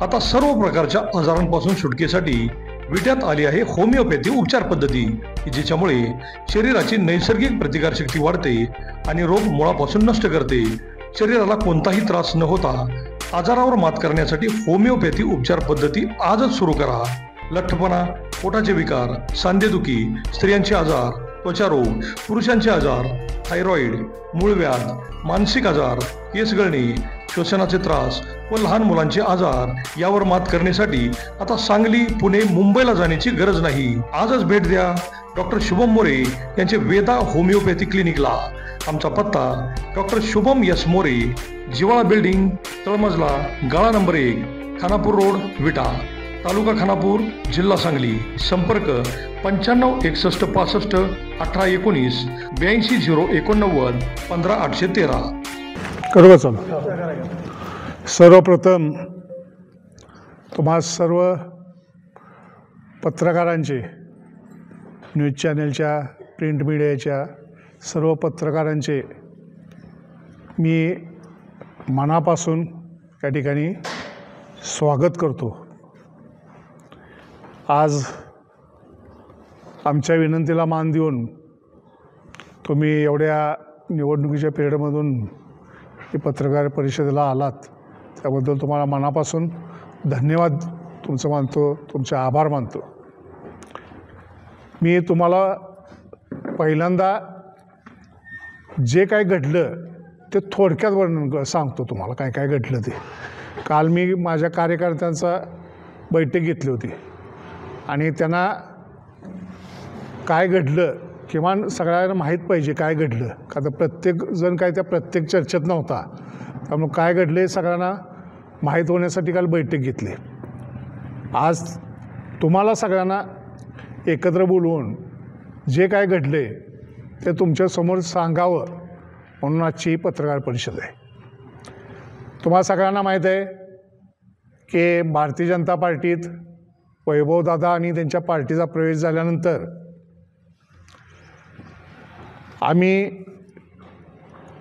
आता सर्व प्रकारच्या आजारांपासून सुटकेसाठी विट्यात आली आहे होमिओपॅथी उपचार पद्धती, जिच्यामुळे शरीराची नैसर्गिक प्रतिकारशक्ती वाढते आणि रोग मुळापासून नष्ट करते। शरीराला कोणताही त्रास न होता आजारावर मात करण्यासाठी होमिओपॅथी उपचार पद्धती आजच सुरू करा। लठ्ठपणा, पोटाचे विकार, सांधेदुखी, स्त्रियांचे आजार, त्वचारोग, पुरुषांचे आजार, थायरॉइड, मूळव्याध, मानसिक आजार, केस गळणे, श्वसनाचे त्रास व लहान मुलांचे आजार यावर मात करण्यासाठी आता सांगली, पुणे, मुंबईला जाण्याची गरज नाही। आजच भेट द्या डॉक्टर शुभम मोरे यांचे वेदा होमिओपॅथी क्लिनिकला। आमचा पत्ता डॉक्टर शुभम एस मोरे, जिवाळा बिल्डिंग, तळमजला, गाळा नंबर 1, खानापूर रोड, विटा, तालुका खानापूर, जिल्हा सांगली। संपर्क 95 61 65 18 19 82 089 15 813। करू चालू। सर्वप्रथम तुम्हा सर्व पत्रकारांचे, न्यूज चॅनलच्या, प्रिंट मीडियाच्या सर्व पत्रकारांचे मी मनापासून या ठिकाणी स्वागत करतो। आज आमच्या विनंतीला मान देऊन तुम्ही एवढ्या निवडणुकीच्या पिरियडमधून ही पत्रकार परिषदेला आलात, त्याबद्दल तुम्हाला मनापासून धन्यवाद तुमचं मानतो, तुमचे आभार मानतो। मी तुम्हाला पहिल्यांदा जे काय घडलं ते थोडक्यात वर्णन सांगतो तुम्हाला, काय काय घडलं ते। काल मी माझ्या कार्यकर्त्यांचा बैठक घेतली होती आणि त्यांना काय घडलं किमान सगळ्यांना माहीत पाहिजे काय घडलं, का तर प्रत्येक जण काय त्या प्रत्येक चर्चेत नव्हता, त्यामुळे काय घडले सगळ्यांना माहीत होण्यासाठी काल बैठक घेतली। आज तुम्हाला सगळ्यांना एकत्र बोलवून जे काय घडले ते तुमच्यासमोर सांगावं म्हणून आजची पत्रकार परिषद आहे। तुम्हाला सगळ्यांना माहीत आहे की भारतीय जनता पार्टीत वैभवदादा आणि त्यांच्या पार्टीचा प्रवेश झाल्यानंतर आम्ही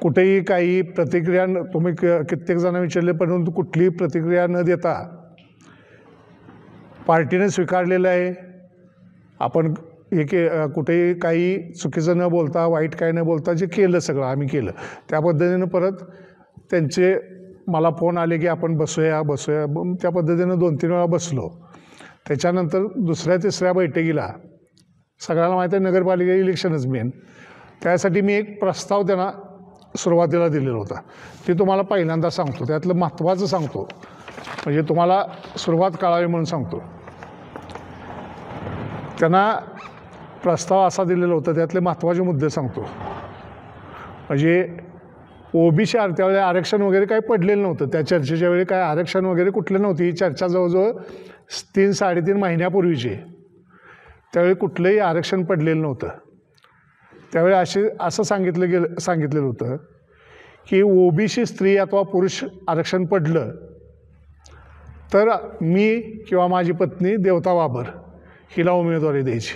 कुठेही काही प्रतिक्रिया तुम्ही कित्येक जण विचारले, परंतु कुठलीही प्रतिक्रिया न देता पार्टीने स्वीकारलेलं आहे। आपण कुठेही काही चुकीचं न बोलता, वाईट काय न बोलता जे केलं सगळं आम्ही केलं। त्या पद्धतीनं परत त्यांचे मला फोन आले की आपण बसूया, त्या पद्धतीनं 2-3 वेळा बसलो। त्याच्यानंतर दुसऱ्या तिसऱ्या बैठकीला सगळ्यांना माहीत आहे नगरपालिका इलेक्शनच मेन, त्यासाठी मी एक प्रस्ताव त्यांना सुरुवातीला दिलेला होता, ते तुम्हाला पहिल्यांदा सांगतो, त्यातलं महत्त्वाचं सांगतो, म्हणजे तुम्हाला सुरुवात कळावी म्हणून सांगतो। त्यांना प्रस्ताव असा दिलेला होता, त्यातले महत्त्वाचे मुद्दे सांगतो। म्हणजे ओबीसी त्यावेळी आरक्षण वगैरे काही पडलेलं नव्हतं, त्या चर्चेच्या वेळी काय आरक्षण वगैरे कुठलं नव्हती। ही चर्चा जवळजवळ 3-3.5 महिन्यापूर्वीची, त्यावेळी कुठलंही आरक्षण पडलेलं नव्हतं। त्यावेळी असं सांगितलेलं होतं की ओबीसी स्त्री अथवा पुरुष आरक्षण पडलं तर मी किंवा माझी पत्नी देवता बाबर हिला उमेदवारी द्यायची।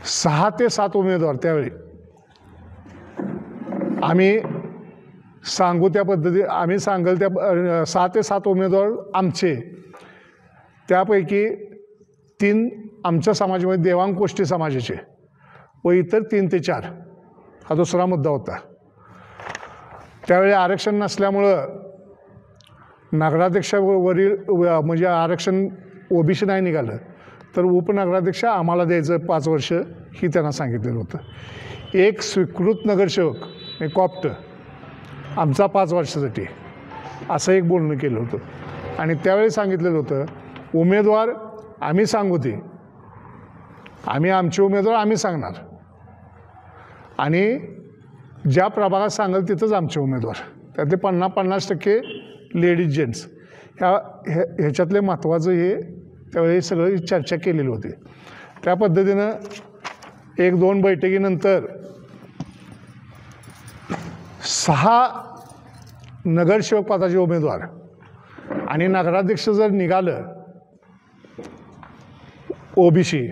6 ते 7 उमेदवार त्यावेळी आम्ही सांगू त्या पद्धती, आम्ही सांगेल त्या 6 ते 7 उमेदवार आमचे, त्यापैकी 3 आमच्या समाजामध्ये देवांग कोष्टी समाजाचे व इतर 3 ते 4 हा दुसरा मुद्दा होता। त्यावेळी आरक्षण नसल्यामुळं नगराध्यक्षावरील म्हणजे आरक्षण ओबीसी नाही निघालं तर उपनगराध्यक्ष आम्हाला द्यायचं 5 वर्ष ही त्यांना सांगितलेलं होतं। एक स्वीकृत नगरसेवक कॉप्ट आमचा 5 वर्षासाठी असं एक बोलणं केलं होतं। आणि त्यावेळी सांगितलेलं होतं उमेदवार आम्ही सांगू ते, आम्ही आमचे उमेदवार आम्ही सांगणार आणि ज्या प्रभागात सांगाल तिथंच आमचे उमेदवार, त्यातले 50% लेडीज जेंट्स, ह्याच्यातले महत्त्वाचं हे त्यावेळी सगळं चर्चा केलेली होती। त्या पद्धतीनं 1-2 बैठकीनंतर 6 नगरसेवक पदाचे उमेदवार आणि नगराध्यक्ष जर निघालं ओबीसी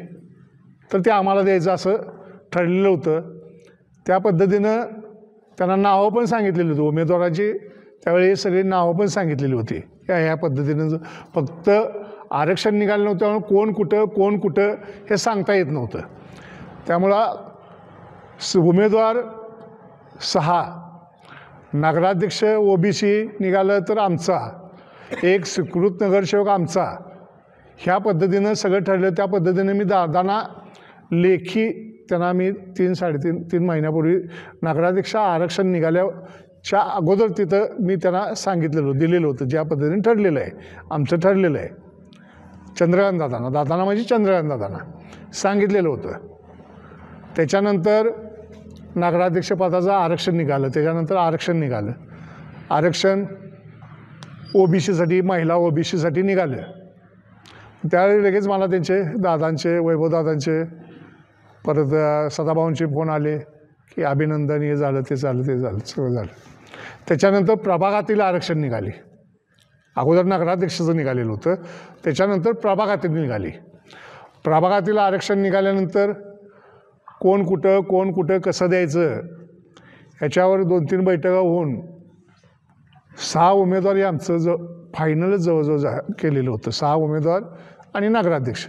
तर ते आम्हाला द्यायचं असं ठरलेलं होतं। त्या पद्धतीनं त्यांना नावं पण सांगितलेली होती, उमेदवाराची त्यावेळी हे सगळी नावं पण सांगितलेली होती ह्या पद्धतीनं. फक्त आरक्षण निघालं नव्हतं त्यामुळे कोण कुठं हे सांगता येत नव्हतं. त्यामुळं उमेदवार 6, नगराध्यक्ष OBC निघालं तर आमचा, एक स्वीकृत नगरसेवक आमचा, ह्या पद्धतीनं सगळं ठरलं. त्या पद्धतीनं मी दादांना लेखी त्यांना मी 3-3.5 महिन्यापूर्वी नगराध्यक्ष आरक्षण निघाल्याच्या अगोदर तिथं मी त्यांना सांगितलेलं दिलेलं होतं, ज्या पद्धतीने ठरलेलं आहे, आमचं ठरलेलं आहे. चंद्रकांत दादांना म्हणजे चंद्रकांत दादांना सांगितलेलं होतं. त्याच्यानंतर नगराध्यक्षपदाचं आरक्षण निघालं, त्याच्यानंतर आरक्षण निघालं. आरक्षण OBCसाठी, महिला OBCसाठी निघालं. त्यावेळी लगेच मला त्यांचे दादांचे, वैभवदादांचे, परत सदाभाऊंचे फोन आले की अभिनंदन, हे झालं ते झालं सगळं झालं. त्याच्यानंतर प्रभागातील आरक्षण निघाले. अगोदर नगराध्यक्षाचं निघालेलं होतं, त्याच्यानंतर प्रभागातील निघाली. प्रभागातील आरक्षण निघाल्यानंतर कोण कुठं कसं द्यायचं ह्याच्यावर 2-3 बैठका होऊन 6 उमेदवार हे आमचं फायनलच जवळजवळ केलेलं होतं. 6 उमेदवार आणि नगराध्यक्ष.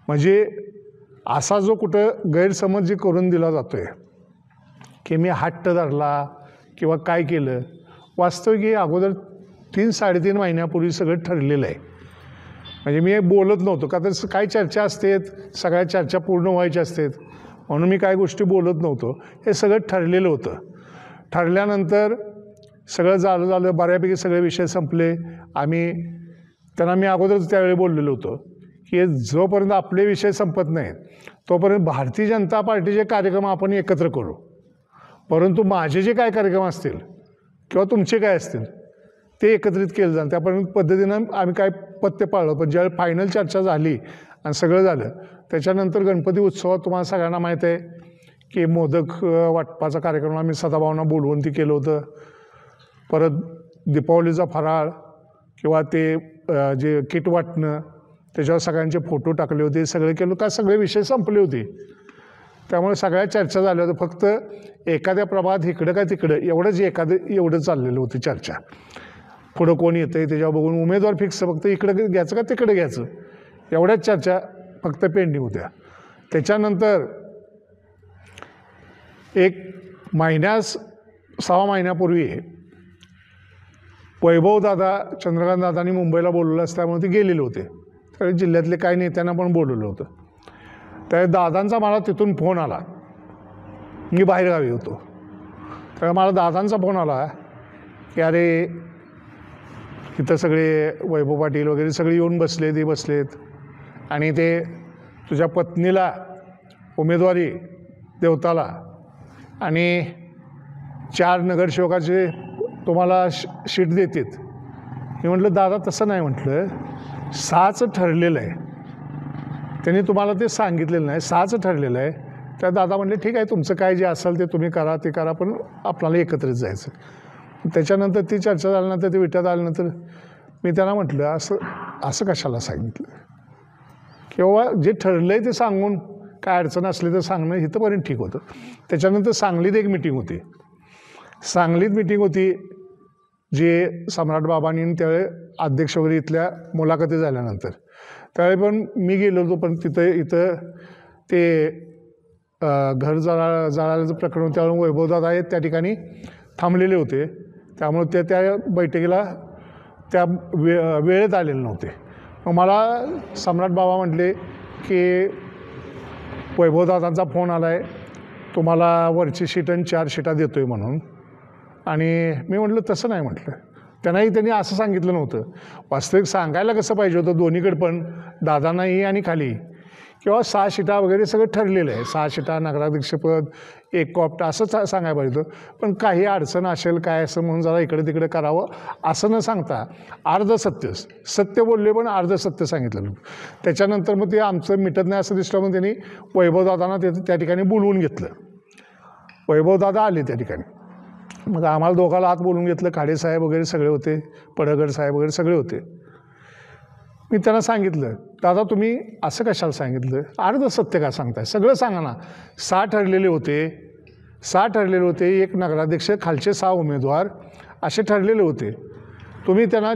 म्हणजे असा जो कुठं गैरसमज जे करून दिला जातो आहे की मी हट्ट धरला किंवा काय केलं, वास्तविक हे अगोदर 3-3.5 महिन्यापूर्वी सगळं ठरलेलं आहे. म्हणजे मी बोलत नव्हतो का तर काय चर्चा असते, सगळ्या चर्चा पूर्ण व्हायच्या असतात म्हणून मी काय गोष्टी बोलत नव्हतो. हे सगळं ठरलेलं होतं. ठरल्यानंतर सगळं झालं बऱ्यापैकी सगळे विषय संपले. त्यांना मी अगोदरच त्यावेळी बोललेलो होतो की जोपर्यंत आपले विषय संपत नाहीत तोपर्यंत भारतीय जनता पार्टीचे कार्यक्रम आपण एकत्र करू, परंतु माझे जे काय कार्यक्रम असतील किंवा तुमचे काय असतील ते एकत्रित केलं जाईल. त्या पद्धतीनं आम्ही काय पत्ते पाळलं. पण ज्यावेळी फायनल चर्चा झाली आणि सगळं झालं त्याच्यानंतर गणपती उत्सवात तुम्हाला सगळ्यांना माहीत आहे की मोदक वाटपाचा कार्यक्रम आम्ही सदाभावना बोलवून ती केलं होतं. परत दीपावलीचा फराळ किंवा ते जे किट वाटणं त्याच्यावर सगळ्यांचे फोटो टाकले होते, सगळे केलं का सगळे विषय संपले होते. त्यामुळे सगळ्या चर्चा झाल्या होत्या. फक्त एखाद्या प्रभागात इकडं काय तिकडं एवढं चाललेलं होतं चर्चा. पुढं कोण येतं आहे त्याच्यावर बघून उमेदवार फिक्स, फक्त इकडं घ्यायचं का तिकडं घ्यायचं एवढ्याच चर्चा फक्त पेंडिंग होत्या. त्याच्यानंतर 6 महिन्यापूर्वी वैभवदादा, चंद्रकांत दादांनी मुंबईला बोलवलं असल्यामुळे ते गेलेले होते. त्यावेळी जिल्ह्यातले काही नेत्यांना पण बोलवलं होतं. त्यावेळी दादांचा मला तिथून फोन आला, मी बाहेरगावी होतो. त्यावेळी मला दादांचा फोन आला की अरे इथं सगळे वैभव पाटील वगैरे सगळे येऊन बसलेत आणि ते तुझ्या पत्नीला उमेदवारी देवताला आणि 4 नगरसेवकाचे तुम्हाला शीट देतात. मी म्हटलं दादा तसं नाही, म्हटलं 6चं ठरलेलं आहे, त्यांनी तुम्हाला ते सांगितलेलं नाही, 6चं ठरलेलं आहे. त्या दादा म्हटले ठीक आहे तुमचं काय जे असेल ते तुम्ही करा, ते करा, पण आपल्याला एकत्रित जायचं. त्याच्यानंतर ती चर्चा झाल्यानंतर ते विट्यात आल्यानंतर मी त्यांना म्हटलं असं कशाला सांगितलं, किंवा जे ठरलं आहे ते सांगून काय अडचण असली तर सांगणं इथंपर्यंत ठीक होतं. त्याच्यानंतर सांगलीत एक मिटिंग होती. सांगलीत मिटिंग होती जे सम्राट बाबांनी त्यावेळी अध्यक्ष वगैरे इथल्या मुलाखती झाल्यानंतर त्यावेळी पण मी गेलो होतो. पण इथं ते घर जळाल्याचं प्रकरण त्यावेळी वैभवदादा आहेत त्या ठिकाणी थांबलेले होते. त्यामुळे त्या बैठकीला त्या वेळेत आलेले नव्हते. मग मला सम्राट बाबा म्हटले की वैभवदादांचा फोन आला आहे, तुम्हाला वरची शीट आणि 4 शीटा देतो आहे म्हणून. आणि मी म्हटलं तसं नाही, म्हटलं त्यांनी असं सांगितलं नव्हतं. वास्तविक सांगायला कसं पाहिजे होतं दोन्हीकडे पण, दादांनाही आणि खाली, किंवा 6 शीटा वगैरे सगळं ठरलेलं आहे. 6 शीटा, नगराध्यक्षपद, 1 कॉप्ट असं सांगायला पाहिजे होतं. पण काही अडचण असेल काय असं म्हणून जरा इकडे तिकडे करावं असं न सांगता सत्य बोलले पण अर्धसत्य सांगितलं. त्याच्यानंतर मग ते आमचं मिटत नाही असं दिसलं, मग त्यांनी वैभवदादांना त्या ठिकाणी बोलवून घेतलं. वैभवदादा आले त्या ठिकाणी. मग आम्हाला दोघाला आत बोलून घेतलं. खाडेसाहेब वगैरे सगळे होते, पडळकर साहेब वगैरे सगळे होते. मी त्यांना सांगितलं दादा तुम्ही असं कशाला सांगितलं, अर्धसत्य का सांगताय, सगळं सांगा ना. 6 ठरलेले होते. 6 ठरलेले होते, 1 नगराध्यक्ष, खालचे 6 उमेदवार असे ठरलेले होते. तुम्ही त्यांना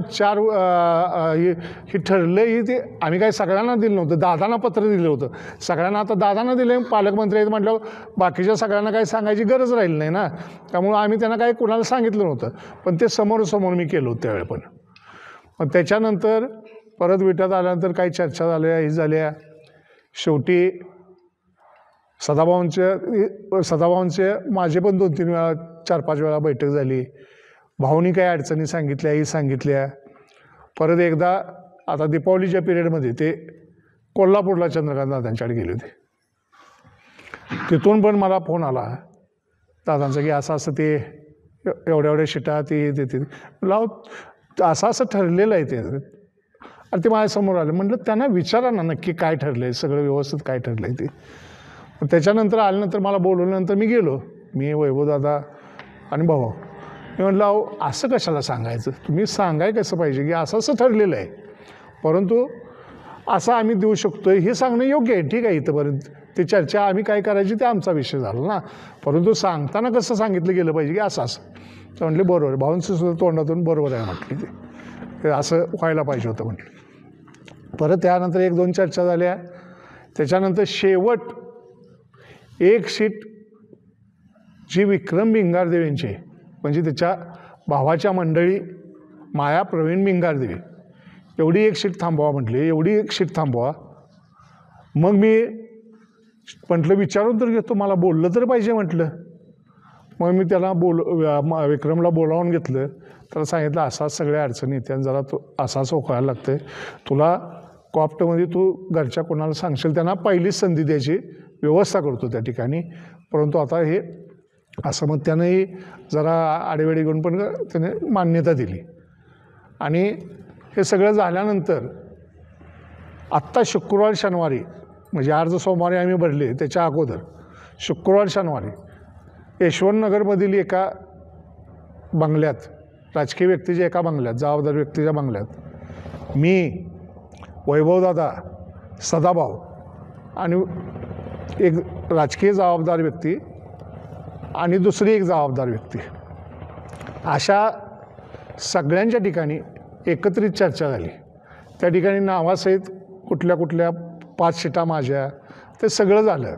हे ठरलं ही ते आम्ही काही सगळ्यांना दिलं नव्हतं, दादांना पत्र दिलं होतं सगळ्यांना. आता दादांना दिले, पालकमंत्री आहेत म्हटल्यावर बाकीच्या सगळ्यांना काही सांगायची गरज राहिली नाही ना, त्यामुळं आम्ही त्यांना काही कुणाला सांगितलं नव्हतं. पण ते समोर मी केलं होतं त्यावेळी. पण त्याच्यानंतर परत विट्यात आल्यानंतर काही चर्चा झाल्या, ही झाल्या. शेवटी सदाभाऊंचे माझे पण 2-3 वेळा 4-5 वेळा बैठक झाली. भाऊनी काही अडचणी सांगितल्या, ही सांगितल्या. परत एकदा आता दीपावलीच्या पिरियडमध्ये ते कोल्हापूरला चंद्रकांत दादांच्याकडे गेले होते. तिथून पण मला फोन आला दादांचा की असं ते एवढ्या शिटा ते देते. असं ठरलेलं आहे ते. आणि ते माझ्यासमोर आले. म्हटलं त्यांना विचारा ना नक्की काय ठरलं आहे, सगळं व्यवस्थित काय ठरलं आहे ते. त्याच्यानंतर आल्यानंतर मला बोलवल्यानंतर मी गेलो, मी वैभवदादा आणि भाऊ. मी म्हटलं अहो असं कशाला सांगायचं, तुम्ही सांगाय कसं पाहिजे की असं ठरलेलं आहे, परंतु असं आम्ही देऊ शकतो हे सांगणं योग्य आहे. ठीक आहे, इथंपर्यंत ते चर्चा आम्ही काय करायची ते आमचा विषय झाला ना, परंतु सांगताना कसं सांगितलं गेलं पाहिजे की असं तर म्हटले बरोबर आहे. भाऊंचं सुद्धा तोंडातून बरोबर आहे म्हटली ते असं व्हायला पाहिजे होतं म्हटलं. परत त्यानंतर 1-2 चर्चा झाल्या. त्याच्यानंतर शेवट एक सीट जी विक्रम भिंगारदेवेंची म्हणजे त्याच्या भावाच्या मंडळी माया प्रवीण भिंगारदेवे, एवढी एक सीट थांबवा म्हटली, एवढी एक सीट थांबवा. मग मी म्हटलं विचारून तर घेतो, मला बोललं तर पाहिजे म्हटलं. मग मी त्याला विक्रमला बोलावून घेतलं, त्याला सांगितलं असाच सगळ्या अडचणी येत्या, जरा तू असाच ओळखायला लागतं, तुला कॉप्टमध्ये तू घरच्या कोणाला सांगशील त्यांना पहिलीच संधी द्यायची व्यवस्था करतो त्या ठिकाणी. परंतु आता हे असं मग त्यानंही जरा आडेवेडी घेऊन पण त्याने मान्यता दिली. आणि हे सगळं झाल्यानंतर आत्ता शुक्रवार शनिवारी म्हणजे अर्ज सोमवारी आम्ही भरले, त्याच्या अगोदर शुक्रवार शनिवारी यशवंतनगरमधील एका बंगल्यात, राजकीय व्यक्तीच्या एका बंगल्यात, जबाबदार व्यक्तीच्या बंगल्यात मी, वैभवदादा, सदाभाऊ आणि एक राजकीय जबाबदार व्यक्ती आणि दुसरी एक जबाबदार व्यक्ती, अशा सगळ्यांच्या ठिकाणी एकत्रित चर्चा झाली. त्या ठिकाणी नावासहित कुठल्या 5 सीटा माझ्या, ते सगळं झालं.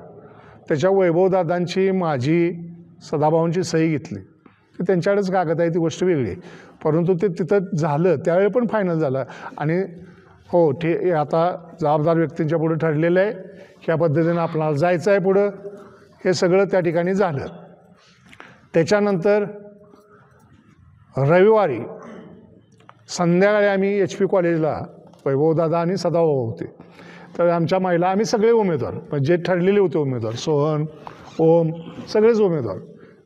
त्याच्या वैभवदादांची, माझी, सदाभाऊंची सही घेतली. ते त्यांच्याकडेच कागद आहे, ती गोष्ट वेगळी, परंतु ते तिथं झालं त्यावेळी पण फायनल झालं. आणि हो ठीक आता जबाबदार व्यक्तींच्या पुढे ठरलेलं आहे, ह्या पद्धतीनं आपल्याला जायचं आहे पुढं, हे सगळं त्या ठिकाणी झालं. त्याच्यानंतर रविवारी संध्याकाळी आम्ही HP कॉलेजला वैभवदादा आणि सदाभाऊ होते, तर आमच्या महिला आम्ही सगळे उमेदवार म्हणजे जे ठरलेले होते उमेदवार, सोहन, ओम, सगळेच उमेदवार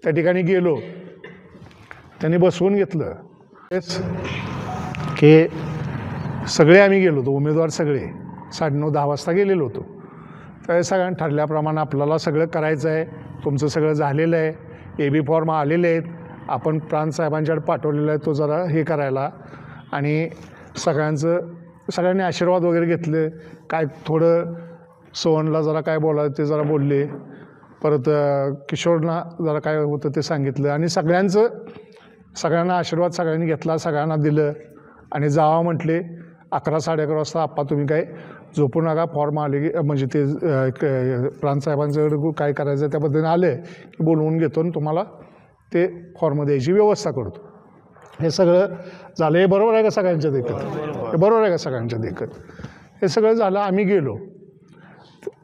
त्या ठिकाणी गेलो. त्यांनी बसवून घेतलं की सगळे आम्ही गेलो होतो उमेदवार, सगळे 9:30-10 वाजता गेलेलो होतो. त्यावेळी सगळ्यांनी ठरल्याप्रमाणे आपल्याला सगळं करायचं आहे, तुमचं सगळं झालेलं आहे, AB फॉर्म आलेले आहेत, आपण प्रांतसाहेबांच्याकडे पाठवलेलं आहे तो जरा हे करायला. आणि सगळ्यांनी आशीर्वाद वगैरे घेतले. काय थोडं सोहनला जरा काय बोलायचं ते जरा बोलले, परत किशोरना जरा काय होतं ते सांगितलं. आणि सगळ्यांना आशीर्वाद सगळ्यांनी घेतला, सगळ्यांना दिलं आणि जावा म्हटले. 11-11:30 वाजता आप्पा तुम्ही काय झोपू नका, फॉर्म आले की म्हणजे ते प्रांतसाहेबांच्याकडे काय करायचं त्या पद्धतीने आले की बोलवून घेतो आणि तुम्हाला ते फॉर्म द्यायची व्यवस्था करतो. हे सगळं झालं. हे बरोबर आहे का सगळ्यांच्या देखत? हे बरोबर आहे का सगळ्यांच्या देखत? हे सगळं झालं. आम्ही गेलो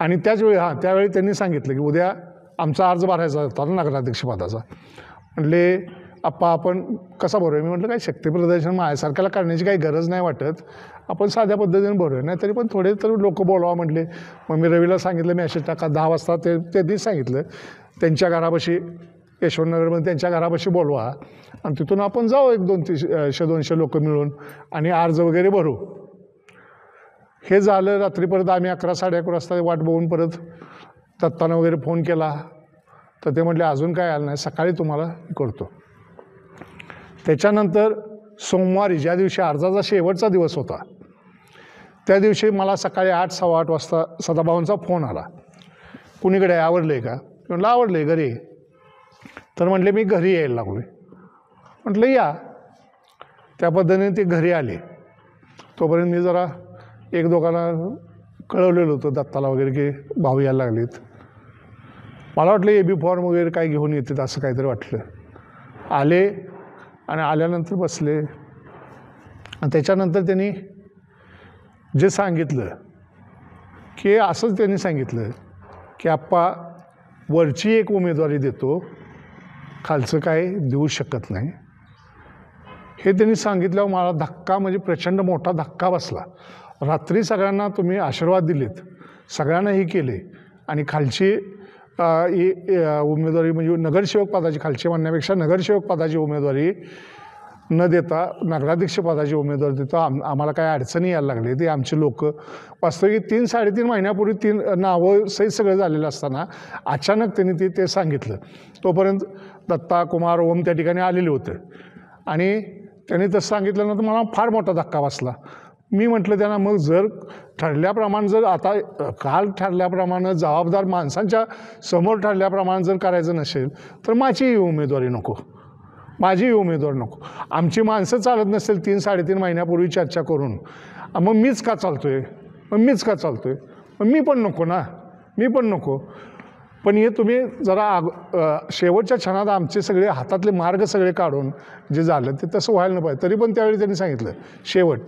आणि त्यावेळी त्यांनी सांगितलं की उद्या आमचा अर्ज भरायचा होता नगराध्यक्षपदाचा. म्हटले आप्पा आपण कसा भरूया? मी म्हटलं काय शक्ती प्रदर्शन माझ्यासारख्याला करण्याची काही गरज नाही वाटत, आपण साध्या पद्धतीने भरूया, नाही तरी पण थोडे तर लोक बोलवा म्हटले. मग मी रवीला सांगितलं मेसेज टाका 10 वाजता, त्यांनी सांगितलं त्यांच्या घरापाशी यशवंतनगरमध्ये त्यांच्या घरापाशी बोलवा आणि तिथून आपण जाऊ 100-200 लोक मिळून आणि अर्ज वगैरे भरू. हे झालं. रात्री परत आम्ही 11-11:30 वाजता वाट बघून परत दत्तानं वगैरे फोन केला, तर ते म्हटले अजून काय आलं नाही, सकाळी तुम्हाला करतो. त्याच्यानंतर सोमवारी ज्या दिवशी अर्जाचा शेवटचा दिवस होता त्या दिवशी मला सकाळी 8-8:15 वाजता सदाभाऊंचा फोन आला. कुणीकडे आहे, आवडलं आहे का? म्हटलं आवडलं आहे, घरी. तर म्हटले मी घरी यायला लागलो. म्हटलं या. त्या पद्धतीने ते घरी आले. तोपर्यंत मी जरा एक दोघांना कळवलेलं होतं दत्ताला वगैरे की भाऊ यायला लागलेत. मला वाटलं AB फॉर्म वगैरे काय घेऊन येतात असं काहीतरी वाटलं. आले आणि आल्यानंतर बसले आणि त्याच्यानंतर त्यांनी जे सांगितलं की असंच त्यांनी सांगितलं की आप्पा वरची एक उमेदवारी देतो, खालचं काय देऊ शकत नाही. हे त्यांनी सांगितल्यावर मला धक्का म्हणजे प्रचंड मोठा धक्का बसला. रात्री सगळ्यांना तुम्ही आशीर्वाद दिलेत, सगळ्यांना हे केले आणि खालची उमेदवारी म्हणजे नगरसेवक पदाची, खालची म्हणण्यापेक्षा नगरसेवक पदाची उमेदवारी न देता नगराध्यक्ष पदाची उमेदवारी देता आम्हाला काय अडचणी यायला लागली. ते आमचे लोक वास्तविक 3-3.5 महिन्यापूर्वी 3 नावं सहित सगळं झालेलं असताना अचानक त्यांनी ते सांगितलं. तोपर्यंत दत्ता कुमार ओम त्या ठिकाणी आलेले होते आणि त्यांनी तसं सांगितल्यानंतर मला फार मोठा धक्का बसला. मी म्हटलं त्यांना मग जर ठरल्याप्रमाणे जर आता काल ठरल्याप्रमाणे जबाबदार माणसांच्या समोर ठरल्याप्रमाणे जर करायचं नसेल तर माझीही उमेदवारी नको, माझीही उमेदवारी नको. आमची माणसं चालत नसेल 3-3.5 महिन्यापूर्वी चर्चा करून, मग मीच का चालतोय, मग मी पण नको ना, मी पण नको. पण हे तुम्ही जरा शेवटच्या क्षणात आमचे सगळे हातातले मार्ग सगळे काढून जे झालं ते तसं व्हायला नाही पाहिजे. तरी पण त्यावेळी त्यांनी सांगितलं शेवट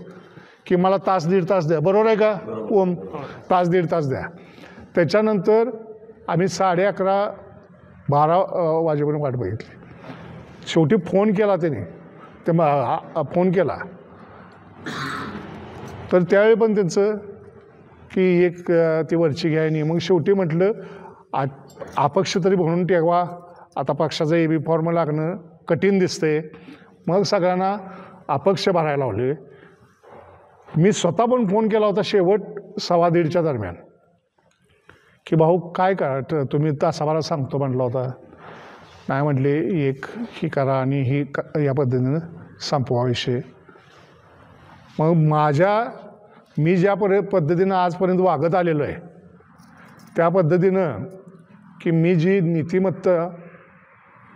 की मला 1-1.5 तास द्या. बरोबर आहे का ओम? 1-1.5 तास द्या. त्याच्यानंतर आम्ही 11:30-12 वाजेपर्यंत वाट बघितली. शेवटी फोन केला त्याने, ते फोन केला तर त्यावेळी पण त्यांचं की एक ती वरची घ्याय नाही. मग शेवटी म्हटलं अपक्ष तरी म्हणून ठेवा, आता पक्षाचं AB फॉर्म लागणं कठीण दिसतंय. मग सगळ्यांना अपक्ष भरायला लावले. मी स्वतः पण फोन केला होता शेवट 1:15च्या दरम्यान की भाऊ काय करा तुम्ही तासाभरात सांगतो म्हटला होता. नाही म्हटले एक ही करा आणि ही या पद्धतीनं संपवा विषय. मग मी ज्या पद्धतीनं आजपर्यंत वागत आलेलो आहे त्या पद्धतीनं की मी जी नीतिमत्ता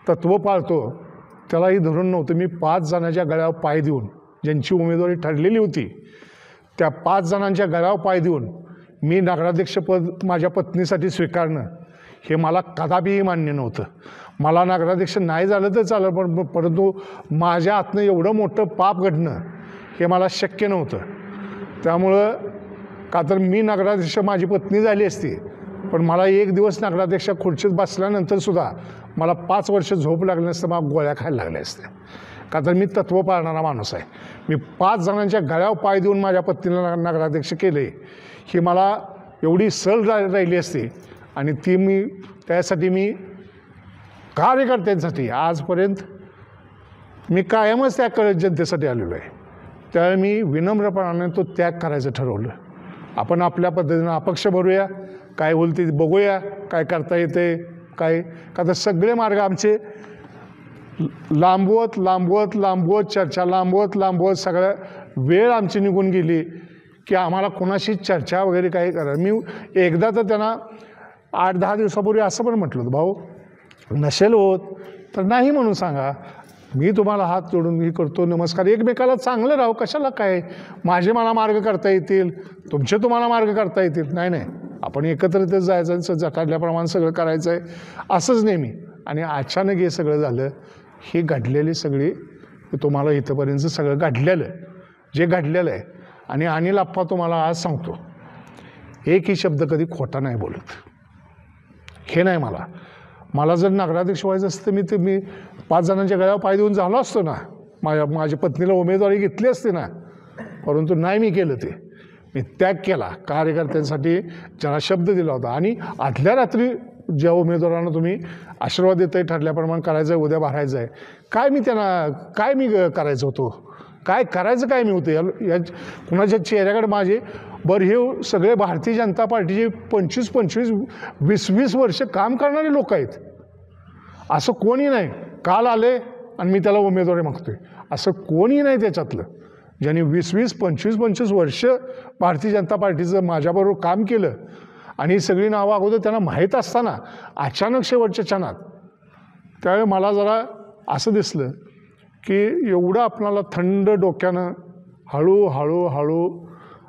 तत्त्व पाळतो त्यालाही धरून नव्हतं. मी 5 जणांच्या गळ्यावर पाय देऊन, ज्यांची उमेदवारी ठरलेली होती त्या 5 जणांच्या गळ्यावर पाय देऊन मी नगराध्यक्षपद माझ्या पत्नीसाठी स्वीकारणं हे मला कदापिही मान्य नव्हतं. मला नगराध्यक्ष नाही झालं तर चालेल, परंतु माझ्या हातनं एवढं मोठं पाप घडणं हे मला शक्य नव्हतं. त्यामुळं का तर मी नगराध्यक्ष माझी पत्नी झाली असती, पण मला एक दिवस नगराध्यक्ष खुर्चीत बसल्यानंतरसुद्धा मला 5 वर्ष झोप लागली नसतं, मला गोळ्या खायला लागल्या असत्या. का तर मी तत्त्व पाळणारा माणूस आहे. मी 5 जणांच्या गळ्यावर पाय देऊन माझ्या पत्नीला नगराध्यक्ष केले ही मला एवढी सल राहिली असती. आणि त्यासाठी मी कार्यकर्त्यांसाठी आजपर्यंत मी कायमच त्या जनतेसाठी आलेलो आहे. त्यावेळी मी विनम्रपणाने तो त्याग करायचं ठरवलं. आपण आपल्या पद्धतीनं अपक्ष भरूया, काय होईल ते बघूया, काय करता येते काय. का तर सगळे मार्ग आमचे लांबवत चर्चा लांबवत सगळ्या वेळ आमची निघून गेली की आम्हाला कोणाशी चर्चा वगैरे काही करा. मी एकदा तर त्यांना 8-10 दिवसापूर्वी असं पण म्हटलं होतं, भाऊ नसेल होत तर नाही म्हणून सांगा, मी तुम्हाला हात जोडून हे करतो, नमस्कार, एकमेकाला चांगलं राहू, कशाला काय, मला मार्ग करता येतील, तुमचे तुम्हाला मार्ग करता येतील. नाही आपण एकत्रितच जायचं आणि जटाडल्याप्रमाणे सगळं करायचं आहे असंच नेहमी. आणि अचानक हे सगळं झालं. ही घडलेली सगळी तुम्हाला इथंपर्यंत सगळं घडलेलं आहे. आणि अनिल आप्पा तुम्हाला आज सांगतो, एकही शब्द कधी खोटा नाही बोलत. हे नाही मला जर नगराध्यक्ष व्हायचं असतं तर मी 5 जणांच्या गळ्यावर पाय देऊन झालो असतो ना, माझ्या पत्नीला उमेदवारी घेतली असते ना, परंतु नाही मी केलं. ते मी त्याग केला कार्यकर्त्यांसाठी, ज्याला शब्द दिला होता. आणि आदल्या रात्री ज्या उमेदवारांना तुम्ही आशीर्वाद देत आहे ठरल्याप्रमाणे करायचं आहे, उद्या भरायचं आहे, काय मी करायचं होतो, काय करायचं काय मी होतं या कुणाच्या चेहऱ्याकडे माझे हे सगळे भारतीय जनता पार्टीचे 25-25, 20-20 वर्ष काम करणारे लोक आहेत. असं कोणी नाही काल आले आणि मी त्याला उमेदवारी मागतोय असं कोणी नाही त्याच्यातलं. ज्यांनी 20-20, 25-25 वर्ष भारतीय जनता पार्टीचं माझ्याबरोबर काम केलं आणि ही सगळी नावं अगोदर त्यांना माहीत असताना अचानक शेवटच्या क्षणात त्यावेळी मला जरा असं दिसलं की एवढं आपणाला थंड डोक्यानं हळू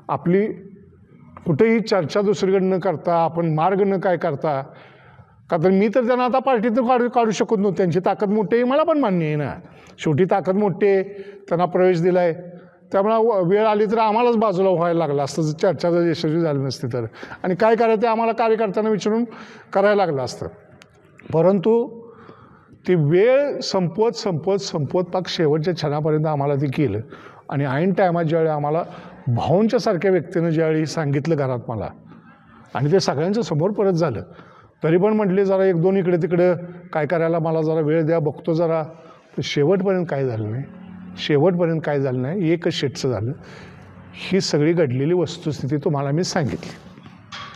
आपली कुठेही चर्चा दुसरीकडे न करता आपण मार्ग न काय करता, का तर मी तर त्यांना आता पार्टीतून काढू शकत नव्हतो. त्यांची ताकद मोठी आहे मला पण मान्य आहे ना, शेवटी ताकद मोठी आहे, त्यांना प्रवेश दिला आहे, त्यामुळे वेळ आली तर आम्हालाच बाजूला व्हायला लागला असतं चर्चा जर यशस्वी झाली नसती तर. आणि काय करायचं ते आम्हाला कार्यकर्त्यांना विचारून करायला लागलं असतं. परंतु ती वेळ संपवत पाक शेवटच्या क्षणापर्यंत आम्हाला ते केलं. आणि ऐन टायमात ज्यावेळी आम्हाला भाऊंच्या सारख्या व्यक्तीनं ज्यावेळी सांगितलं घरात मला, आणि ते सगळ्यांच्या समोर परत झालं, तरी पण म्हटले जरा एक दोन इकडे तिकडं काय करायला मला जरा वेळ द्या, बघतो जरा. शेवटपर्यंत काय झालं नाही, एकच शेटचं झालं. ही सगळी घडलेली वस्तुस्थिती तुम्हाला मी सांगितली.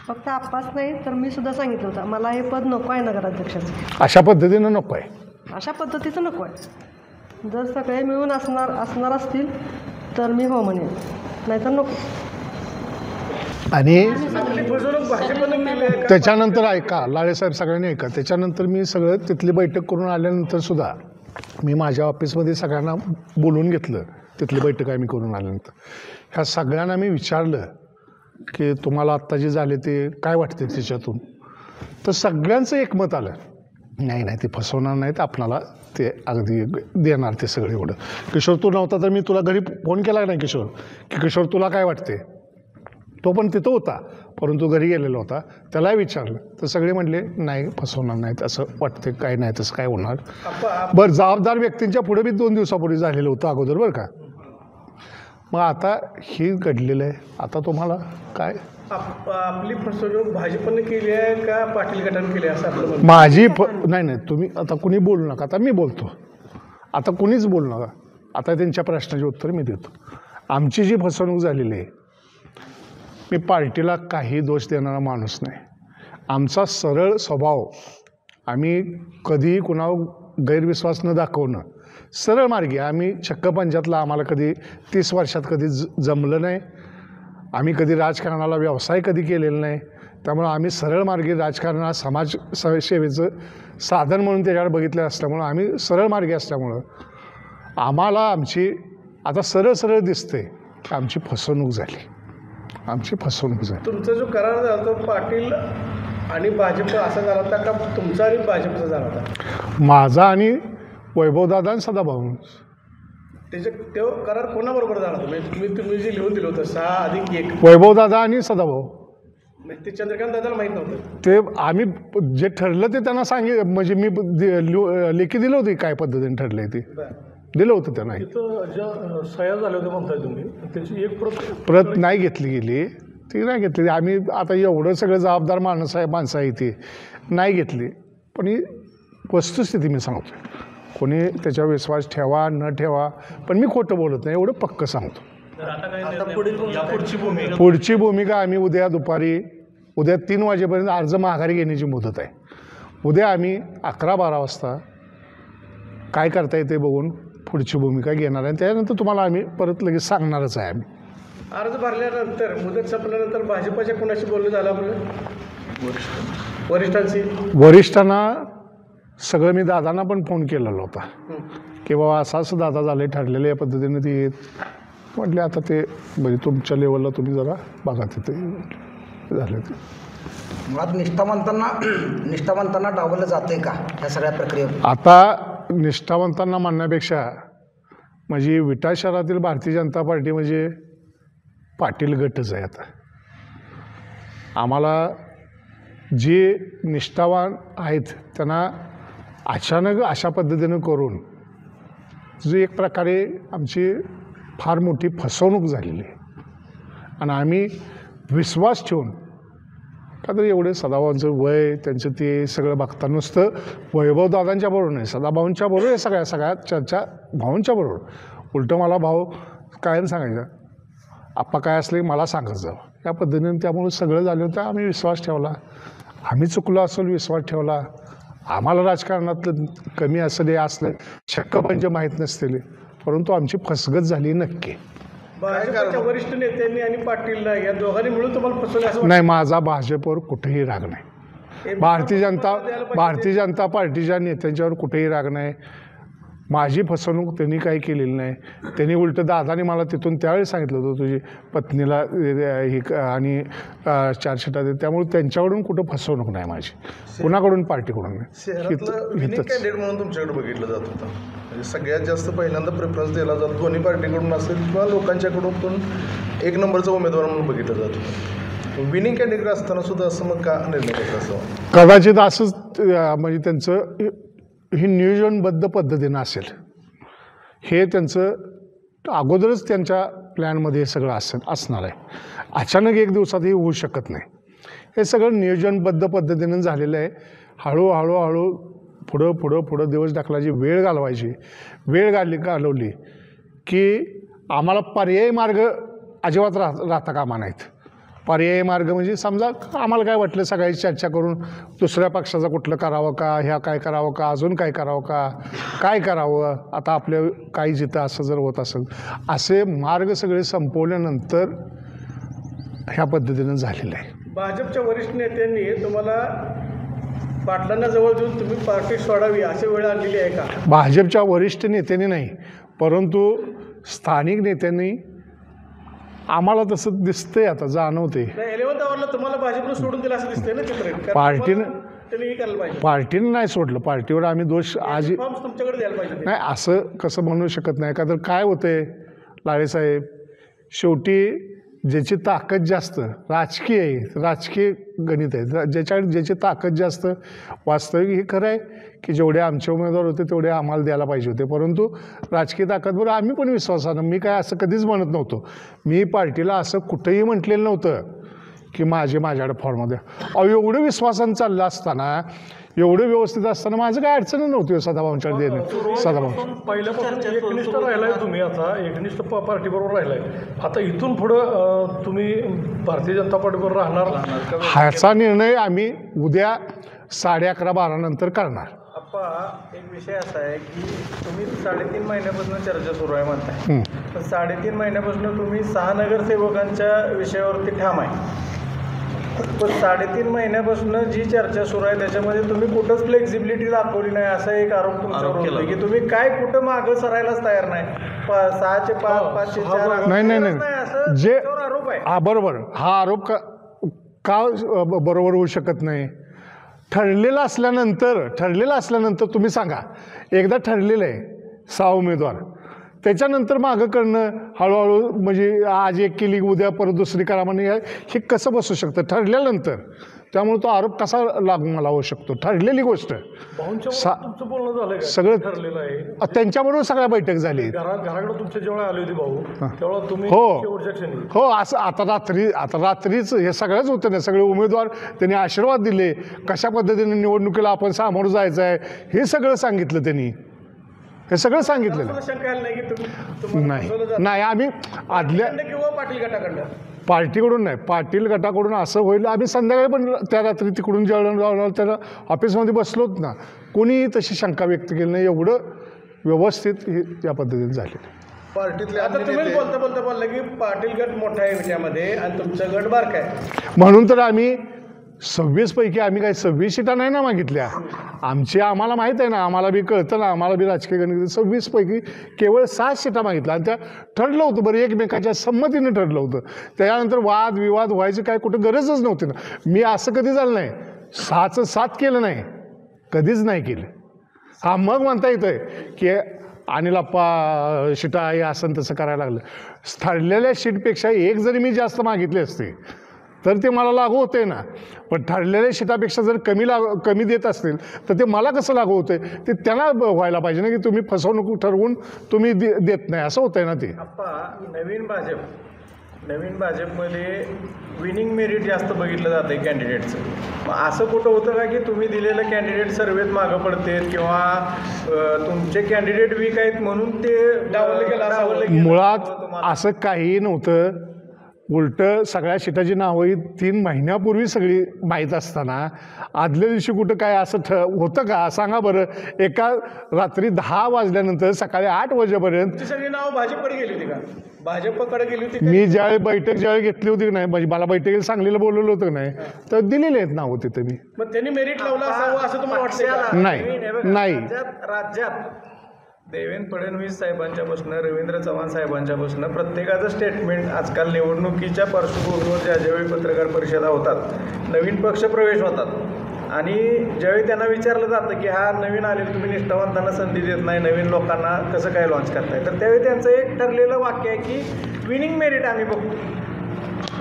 फक्त आप्पाच नाही तर मी सुद्धा सांगितलं होतं मला हे पद नको आहे नगराध्यक्षाचं. अशा पद्धतीनं नको आहे, अशा पद्धतीचं नको आहे. जर सगळे मिळून असणार असतील तर मी हो म्हणेन, नाहीतर नको. आणि त्याच्यानंतर ऐका लाळेसाहेब, सगळ्यांनी ऐका. त्याच्यानंतर मी सगळं तिथली बैठक करून आल्यानंतर सुद्धा मी माझ्या ऑफिसमध्ये सगळ्यांना बोलून घेतलं. तिथली बैठक आम्ही करून आल्यानंतर ह्या सगळ्यांना मी विचारलं की तुम्हाला आत्ता जे झाले ते काय वाटते त्याच्यातून. तर सगळ्यांचं एकमत आलं, नाही ते फसवणार नाहीत, आपणाला ते अगदी देणार ते सगळं. एवढं किशोर तू नव्हता तर मी तुला घरी फोन केला नाही किशोर, की किशोर तुला काय वाटते. तो पण तिथं होता परंतु घरी गेलेला होता. त्यालाही विचारलं तर सगळे म्हटले नाही फसवणार नाहीत, असं वाटते, काय नाही तसं काय होणार. बरं जबाबदार व्यक्तींच्या पुढे बी 2 दिवसापूर्वी झालेलं होतं अगोदर बरं का. मग आता हे घडलेलं आहे. आता तुम्हाला काय आपली फसवणूक भाजपने केली आहे का पाटील गटाने केली आहे असं आपलं म्हणणं? माझी नाही तुम्ही आता कुणी बोलू नका. आता मी बोलतो, आता कुणीच बोलू नका. आता त्यांच्या प्रश्नाचे उत्तर मी देतो. आमची जी फसवणूक झालेली आहे, मी पार्टीला काही दोष देणारा माणूस नाही. आमचा सरळ स्वभाव, आम्ही कधीही कुणावर गैरविश्वास न दाखवणं, सरळ मार्गी. आम्ही चक्क पंचायतला आम्हाला कधी 30 वर्षात कधी जमलं नाही. आम्ही कधी राजकारणाला व्यवसाय कधी केलेला नाही. त्यामुळं आम्ही सरळ मार्गी राजकारणाला समाज सेवेचं साधन म्हणून त्याच्याकडे बघितलं असल्यामुळं, आम्ही सरळ मार्गी असल्यामुळं आम्हाला आमची आता सरळ दिसते की आमची फसवणूक झाली. तुमचा जो करार झाला तो पाटील आणि भाजप असा झाला होता का तुमचा आणि भाजपचा झाला होता? माझा आणि वैभवदादा आणि सदाभाऊ. तो करार कोणाबरोबर झाला होता? तुम्ही जे लिहून दिलं होतं 6+1, वैभवदादा आणि सदाभाऊ. ते चंद्रकांत दादाला माहीत नव्हतं. ते आम्ही जे ठरलं ते त्यांना म्हणजे मी लेखी दिलं होती काय पद्धतीने ठरलंय ते दिलं होतं त्यांना. ज्या सह्या झाल्या होत्या म्हणताय तुम्ही, त्याची एक प्रत नाही घेतली गेली, ती नाही घेतली. आम्ही आता एवढं सगळं जबाबदार माणसं आहे ती नाही घेतली. पण ही वस्तुस्थिती मी सांगतो, कोणी त्याच्यावर विश्वास ठेवा न ठेवा, पण मी खोटं बोलत नाही, एवढं पक्क सांगतो. पुढची भूमिका आम्ही उद्या 3 वाजेपर्यंत अर्ज माघारी घेण्याची मुदत आहे. उद्या आम्ही 11-12 वाजता काय करता येते बघून पुढची भूमिका घेणार आहे. त्यानंतर तुम्हाला आम्ही परत लगेच सांगणारच आहे. आम्ही अर्ज भरल्यानंतर मुदत संपल्यानंतर भाजपच्या कोणाशी बोलणं झालं आपलं? वरिष्ठांना सगळं मी दादांना पण फोन केलेला होता की बाबा असं दादा झालं ठरलेलं या पद्धतीने ती म्हटले आता ते म्हणजे तुमच्या लेवलला तुम्ही जरा बघा तिथे झालं. ते मुळात निष्ठावंतांना डावललं जाते का या सगळ्या प्रक्रियेत? आता निष्ठावंतांना म्हणण्यापेक्षा म्हणजे विटा शहरातील भारतीय जनता पार्टी म्हणजे पाटील गटच आहे. आता आम्हाला जे निष्ठावान आहेत त्यांना अचानक अशा पद्धतीनं करून जो एक प्रकारे आमची फार मोठी फसवणूक झालेली आहे. आणि आम्ही विश्वास ठेवून, का तर एवढे सदाभाऊंचं वय त्यांचं ते सगळं बघता नुसतं वैभवदादांच्या बरोबर नाही, सदाभाऊंच्या बरोबर आहे सगळ्या चर्चा भाऊंच्या बरोबर. उलटं मला भाऊ कायम सांगायचं, आप्पा काय असले मला सांगत जावं या पद्धतीने. त्यामुळे सगळं झालं होतं. आम्ही विश्वास ठेवला, आम्ही चुकलो असेल विश्वास ठेवला. आम्हाला राजकारणातलं कमी असलं शक्क म्हणजे माहीत नसतील, परंतु आमची फसगत झाली नक्की. भाजपच्या वरिष्ठ नेत्यांनी आणि पाटील या दोघांनी मिळून तुम्हाला फसवलं? नाही, माझा भाजपवर कुठेही राग नाही. भारतीय जनता पार्टीच्या नेत्यांच्यावर कुठेही राग नाही. माझी फसवणूक त्यांनी काही केलेली नाही. त्यांनी उलटं दादाने मला तिथून त्यावेळेस सांगितलं होतं तुझी पत्नीला ही आणि 4 शिटा दे. त्यामुळे त्यांच्याकडून कुठं फसवणूक नाही माझी, कुणाकडून पार्टीकडून नाही. शहरातलं विनिंग कॅन्डिडेट म्हणून तुमच्याकडे बघितलं जात होतं. म्हणजे सगळ्यात जास्त पहिल्यांदा प्रेफरन्स दिला जातो दोन्ही पार्टीकडून असेल किंवा लोकांच्याकडून पण एक नंबरचा उमेदवार म्हणून बघितलं जात होतं. विनिंग कॅन्डिडेट असताना सुद्धा असं मग का निर्णय करत असावं? कदाचित असंच म्हणजे त्यांचं ही नियोजनबद्ध पद्धतीनं असेल. हे त्यांचं अगोदरच त्यांच्या प्लॅनमध्ये हे सगळं असणार आहे. अचानक एक दिवसात हे होऊ शकत नाही. हे सगळं नियोजनबद्ध पद्धतीनं झालेलं आहे. हळूहळू पुढं दिवस ढकलायची वेळ घालवली की आम्हाला पर्यायी मार्ग अजिबात राहता कामा नाहीत. पर्यायी मार्ग म्हणजे समजा आम्हाला काय वाटलं सगळी चर्चा करून दुसऱ्या पक्षाचा कुठलं करावं का, ह्या काय करावं का, अजून काय करावं का, काय करावं आता आपल्या काही जिथं असं जर होत असेल असे मार्ग सगळे संपवल्यानंतर ह्या पद्धतीनं झालेलं आहे. भाजपच्या वरिष्ठ नेत्यांनी तुम्हाला पाटलांना जवळ देऊन तुम्ही पार्टी सोडावी अशी वेळ आणलेली आहे का? भाजपच्या वरिष्ठ नेत्यांनी नाही, परंतु स्थानिक नेत्यांनी आम्हाला तसं दिसतंय, आता जाणवते. 11th आवरला तुम्हाला भाजपनं सोडून दिलं असं दिसतंय ना चित्र. पार्टीनं नाही सोडलं. पार्टीवर आम्ही दोष आज तुमच्याकडे द्यायला पाहिजे नाही, असं कसं म्हणू शकत नाही. का तर काय होतंय लाडेसाहेब, शेवटी ज्याची ताकद जास्त राजकीय गणित आहे. ज्याची ताकद जास्त, वास्तविक हे खरं आहे की जेवढे आमचे उमेदवार होते तेवढे आम्हाला द्यायला पाहिजे होते, परंतु राजकीय ताकदवर आम्ही पण विश्वासानं, मी काय असं कधीच म्हणत नव्हतो. मी पार्टीला असं कुठंही म्हटलेलं नव्हतं की माझ्याकडे फॉर्म द्या. एवढं विश्वासानं चाललं असताना, एवढं व्यवस्थित असताना माझं काय अडचण नव्हती सदाभाऊंच्याकडे देणं. सदाभाऊ पहिल्यापासून एकनिष्ठ राहिलाय तुम्ही, आता एकनिष्ठ पार्टीबरोबर राहिलाय. आता इथून पुढं तुम्ही भारतीय जनता पार्टीबरोबर राहणार? ह्याचा निर्णय आम्ही उद्या 11:30-12 नंतर करणार. अप्पा, एक विषय असा आहे की तुम्ही 3.5 महिन्यापासून चर्चा सुरू आहे म्हणताय, पण 3.5 महिन्यापासून तुम्ही 6 नगरसेवकांच्या विषयावरती ठाम आहे. पण 3.5 महिन्यापासून जी चर्चा सुरू आहे त्याच्यामध्ये तुम्ही कुठंच फ्लेक्झिबिलिटी दाखवली नाही असा एक आरोप तुमच्यावर होतो की तुम्ही काय कुठं मागं सरायलाच तयार नाही. 6चे 5, 5चे 4 नाही जे आरोप आहे. हा बरोबर, हा आरोप का बरोबर होऊ शकत नाही. ठरलेलं असल्यानंतर तुम्ही सांगा, एकदा ठरलेलं आहे 6 उमेदवार, त्याच्यानंतर मागं करणं हळूहळू म्हणजे आज एक केली उद्या परत दुसरी करा म्हणजे हे कसं बसू शकतं ठरल्यानंतर. त्यामुळे तो आरोप कसा मला होऊ शकतो. ठरलेली गोष्ट सगळं ठरलेलं आहे. त्यांच्याबरोबर सगळ्या बैठक झाली. घराकडे तुमच्या जेव्हा आली होती भाऊ तेव्हा तुम्ही हो असं आता रात्रीच हे सगळंच होतं ना. सगळे उमेदवार त्यांनी आशीर्वाद दिले, कशा पद्धतीने निवडणुकीला आपण सामोरं जायचं आहे हे सगळं सांगितलं. त्यांनी हे सगळं सांगितलेलं नाही. आम्ही आदल्या पार्टीकडून नाही, पाटील गटाकडून असं होईल. आम्ही संध्याकाळी पण त्या रात्री तिकडून जेवण त्याला ऑफिसमध्ये बसलोत ना, कोणीही तशी शंका व्यक्त केली नाही. एवढं व्यवस्थित हे या पद्धतीने झालेलं. पार्टीतले आता तुम्ही बोलता बोलला की पाटील गट मोठा आहे विषयामध्ये आणि तुमचा गट बारका आहे, म्हणून तर आम्ही 26 पैकी आम्ही काही 26 सीटा नाही ना मागितल्या. आम्हाला माहीत आहे ना, आम्हाला बी कळतं ना, आम्हाला बी राजकीय गणित. 26 पैकी केवळ 7 सीटा मागितल्या आणि त्या ठरलं होतं बरं, एकमेकाच्या संमतीनं ठरलं होतं. त्याच्यानंतर वादविवाद व्हायची काय कुठं गरजच नव्हती ना. मी असं कधी झालं नाही, 6चं 7 केलं नाही, कधीच नाही केलं. हा मग म्हणता येतंय की अनिल आप्पा सीटा आहे असं तसं करायला लागलं. ठरलेल्या सीटपेक्षा एक जरी मी जास्त मागितले असते तर ते मला लागू होते ना. पण ठरलेल्या सीटापेक्षा जर कमी देत असतील तर ते मला कसं लागू होते, ते त्यांना व्हायला पाहिजे ना की तुम्ही फसवणूक ठरवून तुम्ही देत नाही, असं होतंय ना ते. नवीन भाजपमध्ये विनिंग मेरिट जास्त बघितलं जातं आहे कॅन्डिडेटचं. असं कुठं होतं का की तुम्ही दिलेलं कॅन्डिडेट सर्वेत मागं पडतेत किंवा तुमचे कॅन्डिडेट वीक आहेत म्हणून ते डावलं गेलं? मुळात असं काहीही नव्हतं. उलटं सगळ्या सीटाची नावं ही 3 महिन्यापूर्वी सगळी माहीत असताना आदल्या दिवशी कुठं काय असं होतं का सांगा बरं. एका रात्री 10 वाजल्यानंतर सकाळी 8 वाजेपर्यंत सगळी नाव भाजपकडे गेली होती का? भाजपकडे गेली होती. मी ज्यावेळी बैठक घेतली होती की नाही, म्हणजे मला बैठकीला सांगलीला बोलवलं होतं नाही, तर दिलेले आहेत नाव तिथे. मी मग त्यांनी मेरिट लावलं असावं असं तुम्हाला वाटतं? नाही राज्यात देवेंद्र फडणवीस साहेबांच्यापासून रवींद्र चव्हाण साहेबांच्यापासून प्रत्येकाचं स्टेटमेंट आजकाल निवडणुकीच्या पार्श्वभूमीवर ज्यावेळी पत्रकार परिषदा होतात, नवीन पक्ष प्रवेश होतात आणि ज्यावेळी त्यांना विचारलं जातं की हा नवीन आलेला तुम्ही निष्ठावंतांना संधी देत नाही, नवीन लोकांना कसं काय लॉन्च करताय, तर त्यावेळी त्यांचं एक ठरलेलं वाक्य आहे की विनिंग मेरिट आम्ही बघतो,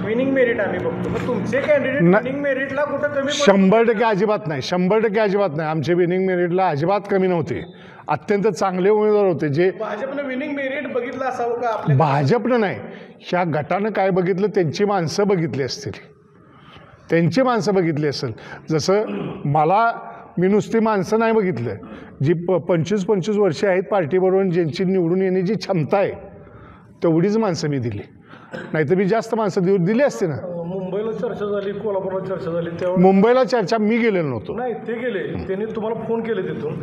विनिंग मेरिट आम्ही बघतो. मग तुमचे कॅन्डिडेट विनिंग मेरिटला कुठं कमी 100% अजिबात नाही, 100% अजिबात नाही. आमचे विनिंग मेरिटला अजिबात कमी नव्हते. अत्यंत चांगले उमेदवार होते. जे भाजपनं विनिंग मेरिट बघितलं असावं का आपल्या? भाजपनं नाही, ह्या गटानं काय बघितलं, त्यांची माणसं बघितली असतील, त्यांची माणसं बघितली असेल. जसं मी नुसती माणसं नाही बघितलं, जी 25-25 वर्षे आहेत पार्टीबरोबर, ज्यांची निवडून येण्याची क्षमता आहे तेवढीच माणसं मी दिली. नाहीतर मी जास्त माणसं दिली असते ना. मुंबईला चर्चा झाली, कोल्हापूरला चर्चा झाली, तेव्हा मुंबईला चर्चा मी गेलेलो नव्हतो. नाही ते गेले, त्यांनी तुम्हाला फोन केले तिथून,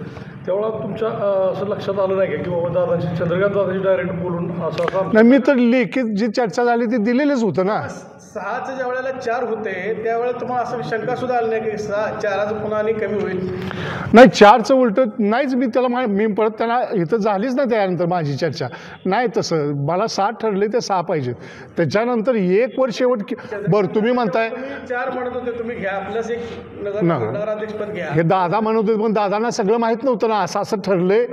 तेव्हा तुमच्या असं लक्षात आलं नाही का की बाबा दादांची, चंद्रकांत दादांची डायरेक्ट बोलून असं नाही, मी तर लेखीत जी चर्चा झाली ती दिलेलीच होतं ना. 6चं ज्या वेळेला 4 होते त्यावेळेला तुम्हाला असं शंका सुद्धा आली नाही की 4चं पुन्हा आणि कमी होईल? नाही, 4चं उलटं नाहीच. मी त्याला मी परत त्यांना इथं झालीच ना त्यानंतर माझी चर्चा नाही. तसं मला 6 ठरले ते 6 पाहिजेत. त्याच्यानंतर 1 वर्ष शेवट बरं तुम्ही म्हणताय 4 म्हणत होते तुम्ही घ्या, प्लस एक नगराध्यक्षपद घ्या, हे दादा म्हणत होते, पण दादांना सगळं माहीत नव्हतं ना. असं असं ठरले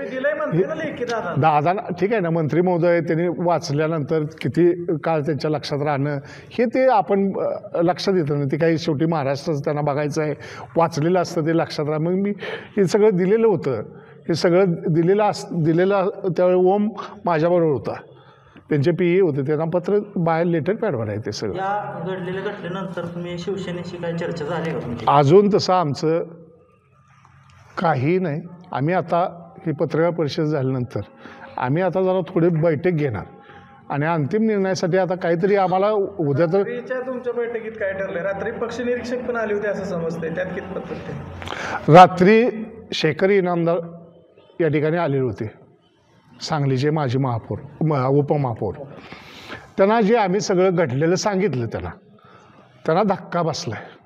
दादांना. ठीक आहे ना, मंत्री महोदय त्यांनी वाचल्यानंतर किती काळ त्यांच्या लक्षात राहणं हे ते आपण लक्षात येतं ना. ते काही शेवटी महाराष्ट्राचं त्यांना बघायचं आहे, वाचलेलं असतं ते लक्षात राहा. मग मी हे सगळं दिलेलं होतं, हे सगळं दिलेलं त्यावेळी ओम माझ्याबरोबर होता, त्यांचे PA होते, त्यांना पत्र बाहेर लेटर पॅडवर आहे ते सगळं. या घटनेनंतर तुम्ही शिवसेनेशी काही चर्चा झाली का तुमची? अजून तसं आमचं काही नाही. आम्ही आता ही पत्रकार परिषद झाल्यानंतर आम्ही आता जरा थोडी बैठक घेणार आणि अंतिम निर्णयासाठी आता काहीतरी आम्हाला उद्या तर. तुमच्या बैठकीत काय ठरलंय? रात्री पक्ष निरीक्षक पण आले होते असं समजतंय, त्यात कितपत तथ्य? रात्री शेखर इनामदार या ठिकाणी आलेले होते, सांगलीचे माजी महापौर, उपमहापौर. त्यांना जे आम्ही सगळं घडलेलं सांगितलं, त्यांना धक्का बसला आहे.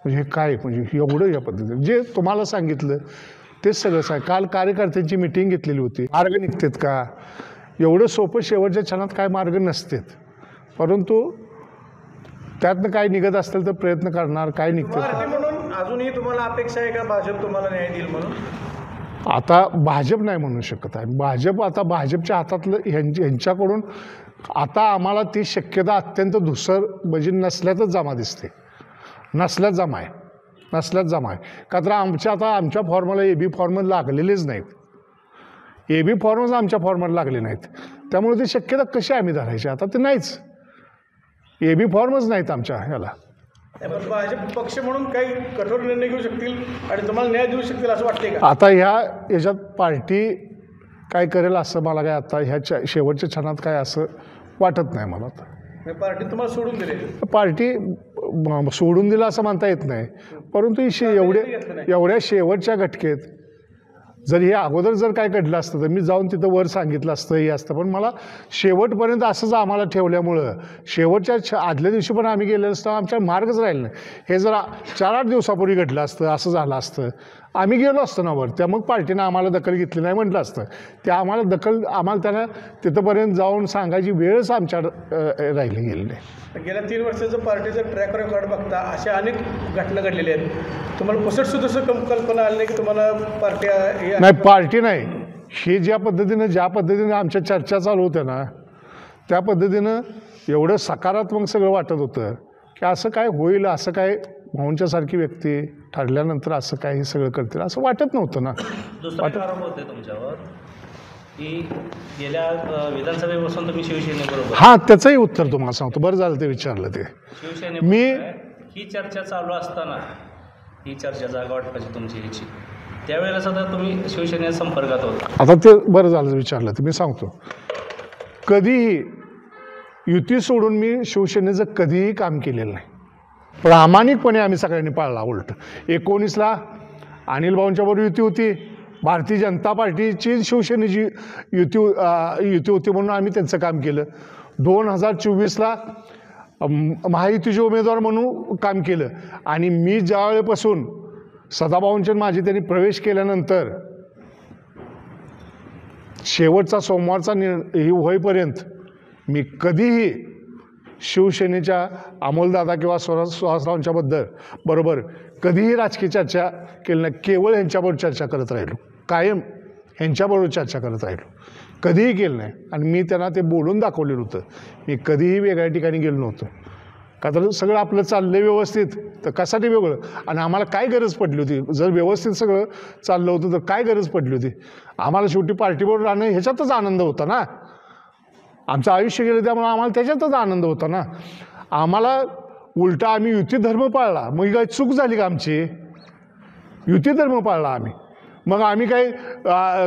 म्हणजे काय, म्हणजे एवढं या पद्धतीने जे तुम्हाला सांगितलं तेच सगळं काल कार्यकर्त्यांची मिटिंग घेतलेली होती. मार्ग निघतात का? एवढं सोपं शेवटच्या क्षणात काय मार्ग नसतात, परंतु त्यातनं काय निघत असेल तर प्रयत्न करणार. काय निघतं म्हणून अजूनही तुम्हाला अपेक्षा आहे का भाजप तुम्हाला न्याय देईल म्हणून? आता भाजप नाही म्हणू शकत आहे. भाजप आता भाजपच्या हातातलं ह्यांच्याकडून आता आम्हाला ती शक्यता अत्यंत धुसर म्हणजे नसल्यातच जमा दिसते. नसल्यात जमा आहे का तर आमच्या फॉर्मला AB फॉर्मला लागलेलेच नाहीत. AB फॉर्मच आमच्या फॉर्मला लागले नाहीत. त्यामुळे ती शक्यता कशी आम्ही धरायची? आता ते नाहीच, AB फॉर्मच नाहीत आमच्या ह्याला. भाजप पक्ष म्हणून काही कठोर निर्णय घेऊ शकतील आणि तुम्हाला न्याय देऊ शकतील असं वाटते का? आता याच्यात पार्टी काय करेल असं मला काय आता ह्या शेवटच्या क्षणात काय असं वाटत नाही मला. आता पार्टी तुम्हाला सोडून दिली? पार्टी सोडून दिला असं म्हणता येत नाही, परंतु एवढ्या शेवटच्या घटकेत जर हे अगोदर जर काय घडलं असतं तर मी जाऊन तिथं वर सांगितलं असतं, हे असतं. पण मला शेवटपर्यंत असंच आम्हाला ठेवल्यामुळं शेवटच्या आदल्या दिवशी पण आम्ही गेलेलो असतो, आमच्या मार्गच राहिला नाही. हे जर 4-8 दिवसापूर्वी घडलं असतं, असं झालं असतं, आम्ही गेलो असतो ना वर. त्या मग पार्टीनं आम्हाला दखल घेतली नाही म्हटलं असतं. त्या आम्हाला त्यांना तिथंपर्यंत जाऊन सांगायची वेळच आमच्या राहिली गेली नाही. गेल्या 3 वर्षाचं पार्टीचं ट्रॅक रेकॉर्ड बघता अशा अनेक घटना घडलेल्या आहेत. तुम्हाला पुसटसुद्धा कल्पना आली नाही की तुम्हाला पार्टी नाही? पार्टी नाही, हे ज्या पद्धतीनं आमच्या चर्चा चालू होत्या ना, त्या पद्धतीनं एवढं सकारात्मक सगळं वाटत होतं की असं काय होईल, असं काय भाऊंच्यासारखी व्यक्ती ठरल्यानंतर असं काय हे सगळं करतील असं वाटत नव्हतं ना. दुसरा आरोप होते तुमच्यावर की गेल्या विधानसभेपासून तुम्ही शिवसेनेबरोबर. हां, त्याचंही उत्तर तुम्हाला सांगतो. बरं झालं ते विचारलं. ते मी ही चर्चा चालू असताना, ही चर्चा जागा वाटपाची तुमची ह्याची, त्यावेळेला सुद्धा तुम्ही शिवसेनेच्या संपर्कात होता. आता ते बरं झालं विचारलं. ते मी सांगतो, कधीही युती सोडून मी शिवसेनेचं कधीही काम केलेलं नाही. प्रामाणिकपणे आम्ही सगळ्यांनी पाळला. उलट 19ला अनिल भाऊंच्याबरोबर युती होती, भारतीय जनता पार्टीची शिवसेनेची युती होती म्हणून आम्ही त्यांचं काम केलं. 2024ला महायुतीचे उमेदवार म्हणून काम केलं. आणि मी शेवटचा सोमवारचा ही होईपर्यंत मी कधीही शिवसेनेच्या अमोलदादा किंवा सुहासरावांच्याबद्दल बरोबर कधीही राजकीय चर्चा केली नाही. केवळ ह्यांच्याबरोबर चर्चा करत राहिलो, कायम ह्यांच्याबरोबर चर्चा करत राहिलो, कधीही केलं नाही. आणि मी त्यांना ते बोलून दाखवलेलं होतं. मी कधीही वेगळ्या ठिकाणी गेलो नव्हतो. का तर सगळं आपलं चाललं व्यवस्थित तर कशासाठी वेगळं, आणि आम्हाला काय गरज पडली होती. जर व्यवस्थित सगळं चाललं होतं तर काय गरज पडली होती. आम्हाला शेवटी पार्टीबरोबर राहणं ह्याच्यातच आनंद होता ना. आमचं आयुष्य गेलं त्यामुळे आम्हाला त्याच्यातच आनंद होता ना. आम्हाला उलटा आम्ही युती धर्म पाळला. मग काय चूक झाली का आमची. युती धर्म पाळला आम्ही. मग आम्ही काही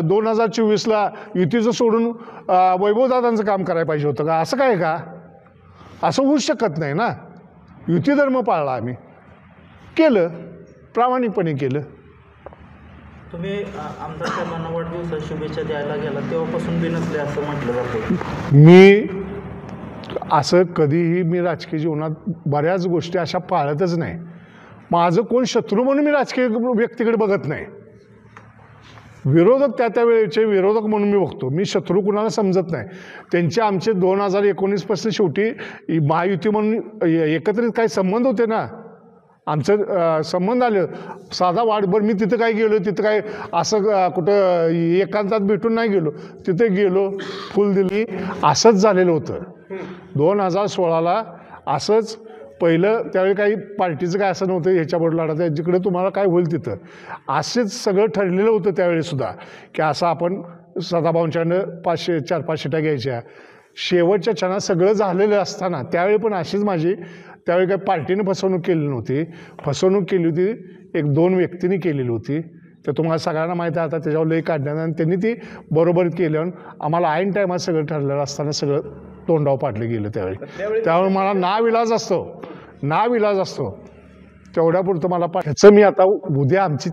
2024ला युतीचं सोडून वैभवदादांचं काम करायला पाहिजे होतं का. असं काय का. असं होऊच शकत नाही ना. युती धर्म पाळला आम्ही, केलं प्रामाणिकपणे केलं. तुम्ही आमदार साहेबांना वाढदिवसाच्या शुभेच्छा द्यायला गेला तेव्हापासून बिनसले असं म्हटलं जातं. मी असं कधीही मी राजकीय जीवनात बऱ्याच गोष्टी अशा पाळतच नाही. माझं कोण शत्रू म्हणून मी राजकीय व्यक्तीकडे बघत नाही. विरोधक त्या वेळेचे विरोधक म्हणून मी बघतो. मी शत्रू कुणाला समजत नाही. त्यांचे आमचे 2019पासून शेवटी महायुती म्हणून एकत्रित काही संबंध होते ना. आमचं संबंध आले. साधा वाढभर मी तिथं काय गेलो, तिथं काय असं कुठं एकांतात भेटून नाही गेलो. तिथे गेलो, फुल दिली, असंच झालेलं होतं. 2016ला असंच पहिलं त्यावेळी काही पार्टीचं काय असं नव्हतं ह्याच्याबरोबर लढा, जिकडे तुम्हाला काय होईल तिथं. असेच सगळं ठरलेलं होतं त्यावेळीसुद्धा की असं आपण सदाभाऊंच्यानं 4-5 शिट्या घ्यायच्या. शेवटच्या क्षणात सगळं झालेलं असताना त्यावेळी पण अशीच माझी त्यावेळी काही पार्टीने फसवणूक केली नव्हती. फसवणूक केली होती 1-2 व्यक्तींनी केलेली होती. ते तुम्हाला सगळ्यांना माहिती आहे. आता त्याच्यावर लई काढण्यात आणि त्यांनी ती बरोबर केलं. आम्हाला ऐन टायमात सगळं ठरलेलं असताना सगळं तोंडावर पाडलं गेलं त्यावेळी. त्यामुळे मला नाविलाज असतो तेवढ्यापुरतं मला ह्याचं मी आता उद्या आमची